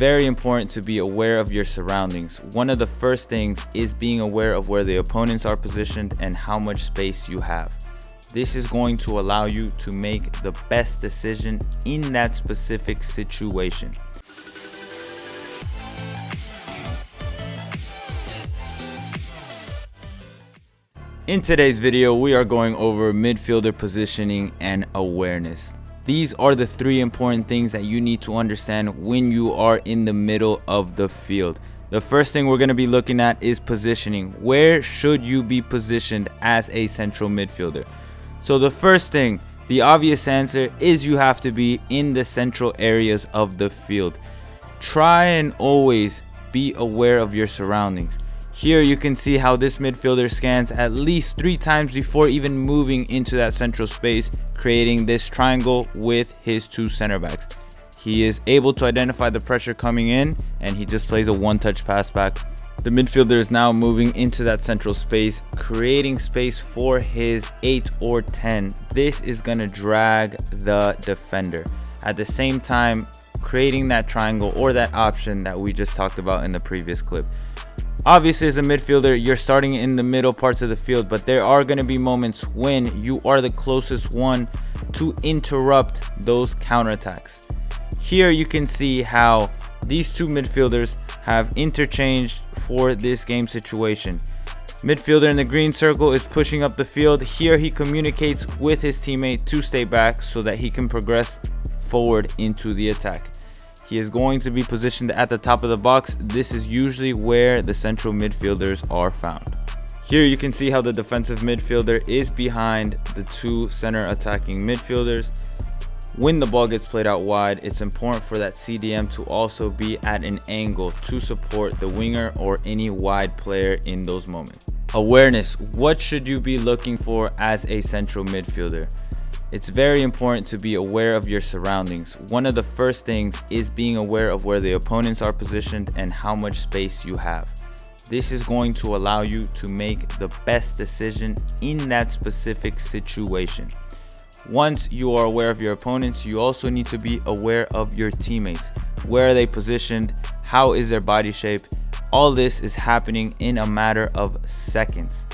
Very important to be aware of your surroundings. One of the first things is being aware of where the opponents are positioned and how much space you have. This is going to allow you to make the best decision in that specific situation. In today's video, we are going over midfielder positioning and awareness. These are the three important things that you need to understand when you are in the middle of the field. The first thing we're going to be looking at is positioning. Where should you be positioned as a central midfielder? So the first thing, the obvious answer is you have to be in the central areas of the field. Try and always be aware of your surroundings. Here you can see how this midfielder scans at least 3 times before even moving into that central space, creating this triangle with his 2 center backs. He is able to identify the pressure coming in and he just plays a one-touch pass back. The midfielder is now moving into that central space, creating space for his 8 or 10. This is going to drag the defender. At the same time, creating that triangle or that option that we just talked about in the previous clip. Obviously, as a midfielder, you're starting in the middle parts of the field, but there are going to be moments when you are the closest one to interrupt those counterattacks. Here you can see how these 2 midfielders have interchanged for this game situation. Midfielder in the green circle is pushing up the field. Here he communicates with his teammate to stay back so that he can progress forward into the attack. He is going to be positioned at the top of the box. This is usually where the central midfielders are found. Here you can see how the defensive midfielder is behind the 2 center attacking midfielders. When the ball gets played out wide, it's important for that CDM to also be at an angle to support the winger or any wide player in those moments. Awareness. What should you be looking for as a central midfielder? It's very important to be aware of your surroundings. One of the first things is being aware of where the opponents are positioned and how much space you have. This is going to allow you to make the best decision in that specific situation. Once you are aware of your opponents, you also need to be aware of your teammates. Where are they positioned? How is their body shape? All this is happening in a matter of seconds.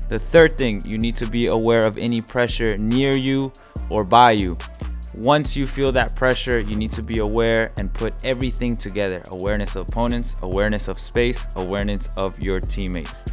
The third thing, you need to be aware of any pressure near you or by you. Once you feel that pressure, you need to be aware and put everything together. Awareness of opponents, awareness of space, awareness of your teammates.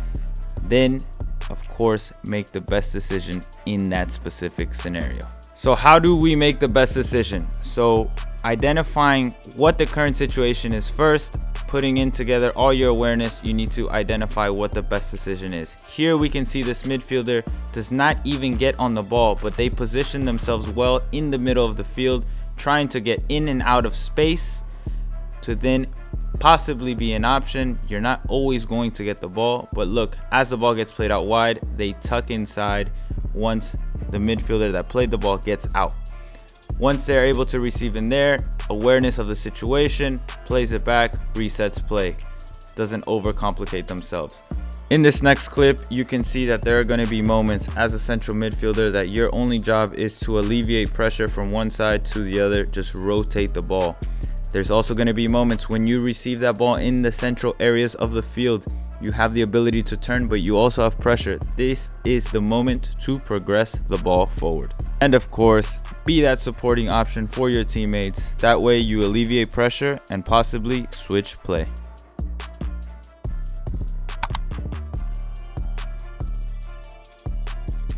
Then, of course, make the best decision in that specific scenario. So how do we make the best decision? So identifying what the current situation is first, putting in together all your awareness, you need to identify what the best decision is. Here we can see this midfielder does not even get on the ball, but they position themselves well in the middle of the field, trying to get in and out of space to then possibly be an option. You're not always going to get the ball, but look, as the ball gets played out wide, they tuck inside once the midfielder that played the ball gets out. Once they're able to receive in there, awareness of the situation, plays it back, resets play. Doesn't overcomplicate themselves. In this next clip, you can see that there are going to be moments as a central midfielder that your only job is to alleviate pressure from one side to the other, just rotate the ball. There's also going to be moments when you receive that ball in the central areas of the field. You have the ability to turn, but you also have pressure. This is the moment to progress the ball forward. And of course, be that supporting option for your teammates. That way you alleviate pressure and possibly switch play.